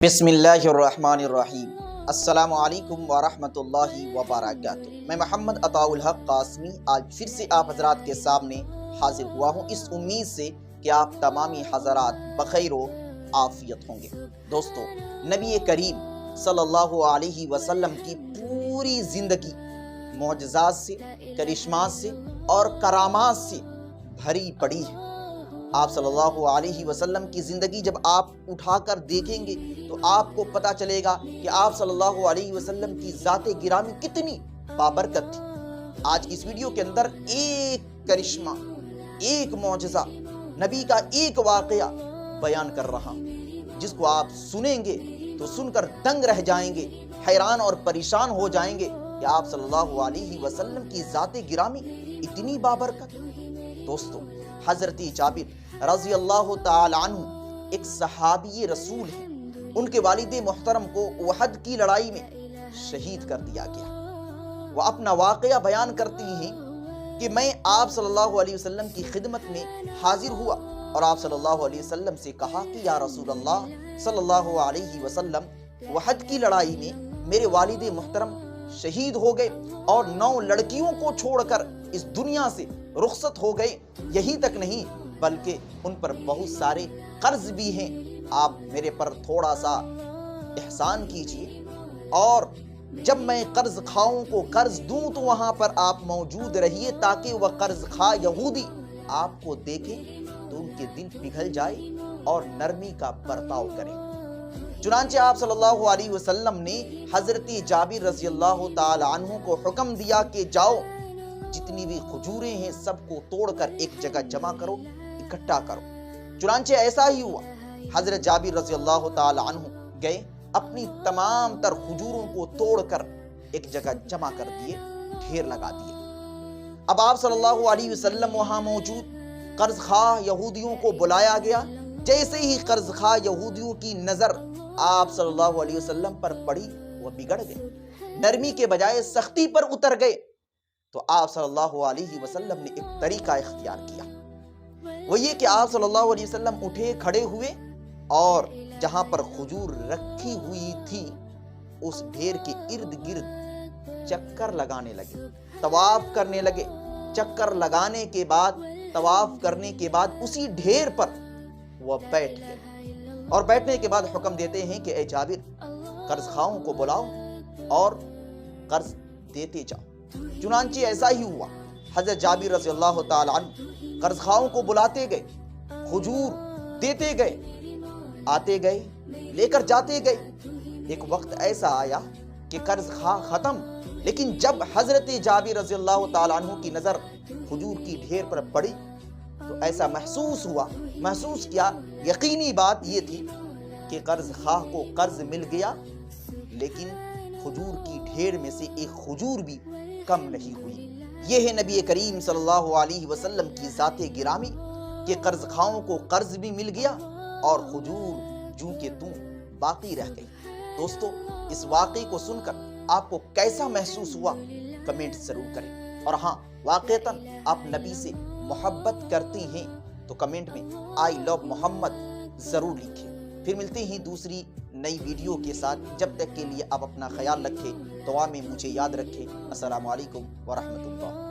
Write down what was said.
بسم اللہ الرحمن الرحیم۔ السلام علیکم ورحمۃ اللہ وبرکاتہ۔ میں محمد عطاء الحق قاسمی آج پھر سے آپ حضرات کے سامنے حاضر ہوا ہوں، اس امید سے کہ آپ تمامی حضرات بخیر و عافیت ہوں گے۔ دوستو، نبی کریم صلی اللہ علیہ وسلم کی پوری زندگی معجزات سے، کرشمات سے اور کرامات سے بھری پڑی ہے۔ آپ صلی اللہ علیہ وسلم کی زندگی جب آپ اٹھا کر دیکھیں گے تو آپ کو پتہ چلے گا کہ آپ صلی اللہ علیہ وسلم کی ذات گرامی کتنی بابرکت تھی۔ آج کی اس ویڈیو کے اندر ایک کرشمہ، ایک معجزہ، نبی کا ایک واقعہ بیان کر رہا ہوں، جس کو آپ سنیں گے تو سن کر دنگ رہ جائیں گے، حیران اور پریشان ہو جائیں گے کہ آپ صلی اللہ علیہ وسلم کی ذات گرامی اتنی بابرکت۔ دوستو، حضرت جابر رضی اللہ تعالی عنہ ایک صحابی رسول ہیں۔ ان کے والد محترم کو احد کی لڑائی میں شہید کر دیا گیا۔ وہ اپنا واقعہ بیان کرتی ہیں کہ میں آپ صلی اللہ علیہ وسلم کی خدمت میں حاضر ہوا اور آپ صلی اللہ علیہ وسلم سے کہا کہ یا رسول اللہ صلی اللہ علیہ وسلم، احد کی لڑائی میں میرے والد محترم شہید ہو گئے اور 9 لڑکیوں کو چھوڑ کر اس دنیا سے رخصت ہو گئے۔ یہی تک نہیں بلکہ ان پر بہت سارے قرض بھی ہیں، آپ میرے پر تھوڑا سا احسان کیجیے، اور جب میں قرض خواہوں کو قرض دوں تو وہاں پر آپ موجود رہیے تاکہ وہ قرض خواہ یہودی آپ کو دیکھیں تو ان کے دل پگھل جائے اور نرمی کا برتاؤ کریں۔ چنانچہ آپ صلی اللہ علیہ وسلم نے حضرت جابر رضی اللہ تعالی عنہ کو حکم دیا کہ جاؤ، جتنی بھی کھجوریں ہیں سب کو توڑ کر ایک جگہ جمع کرو، اکٹھا کرو۔ چنانچہ ایسا ہی ہوا۔ حضرت جابر رضی اللہ تعالی عنہ گئے، اپنی تمام تر کھجوروں کو توڑ کر ایک جگہ جمع کر دیے، ڈھیر لگا دیے۔ اب آپ صلی اللہ علیہ وسلم وہاں موجود، قرض خواہ یہودیوں کو بلایا گیا۔ جیسے ہی قرض خواہ یہودیوں کی نظر آپ صلی اللہ علیہ وسلم پر پڑی، وہ بگڑ گئے، نرمی کے بجائے سختی پر اتر گئے۔ تو آپ صلی اللہ علیہ وسلم نے ایک طریقہ اختیار کیا، وہ یہ کہ آپ صلی اللہ علیہ وسلم اٹھے، کھڑے ہوئے اور جہاں پر کھجور رکھی ہوئی تھی اس ڈھیر کے ارد گرد چکر لگانے لگے، طواف کرنے لگے۔ چکر لگانے کے بعد، طواف کرنے کے بعد اسی ڈھیر پر وہ بیٹھ گئے، اور بیٹھنے کے بعد حکم دیتے ہیں کہ اے جابر، قرض خواہوں کو بلاؤ اور قرض دیتے جاؤ۔ چنانچہ ایسا ہی ہوا۔ حضرت جابر رضی اللہ تعالی عنہ قرض خواہوں کو بلاتے گئے، کھجور دیتے گئے، آتے گئے، لے کر جاتے گئے۔ ایک وقت ایسا آیا کہ قرض خواہ ختم، لیکن جب حضرت جابر رضی اللہ تعالی عنہ کی نظر کھجور کی ڈھیر پر پڑی تو ایسا محسوس کیا، یقینی بات یہ تھی کہ قرض خواہ کو قرض مل گیا، لیکن کھجور کی ڈھیر میں سے ایک کھجور بھی کم نہیں ہوئی۔ یہ ہے نبی کریم صلی اللہ علیہ وسلم کی ذات گرامی کہ قرض خواہوں کو قرض بھی مل گیا اور کھجور جوں کہ توں باقی رہ گئی۔ دوستو، اس واقعے کو سن کر آپ کو کیسا محسوس ہوا کمنٹ ضرور کریں، اور ہاں، واقعتاً آپ نبی سے محبت کرتے ہیں تو کمنٹ میں آئی لو محمد ضرور لکھیں۔ پھر ملتے ہیں دوسری نئی ویڈیو کے ساتھ، جب تک کے لیے آپ اپنا خیال رکھیں، دعا میں مجھے یاد رکھیں۔ السلام علیکم ورحمۃ اللہ۔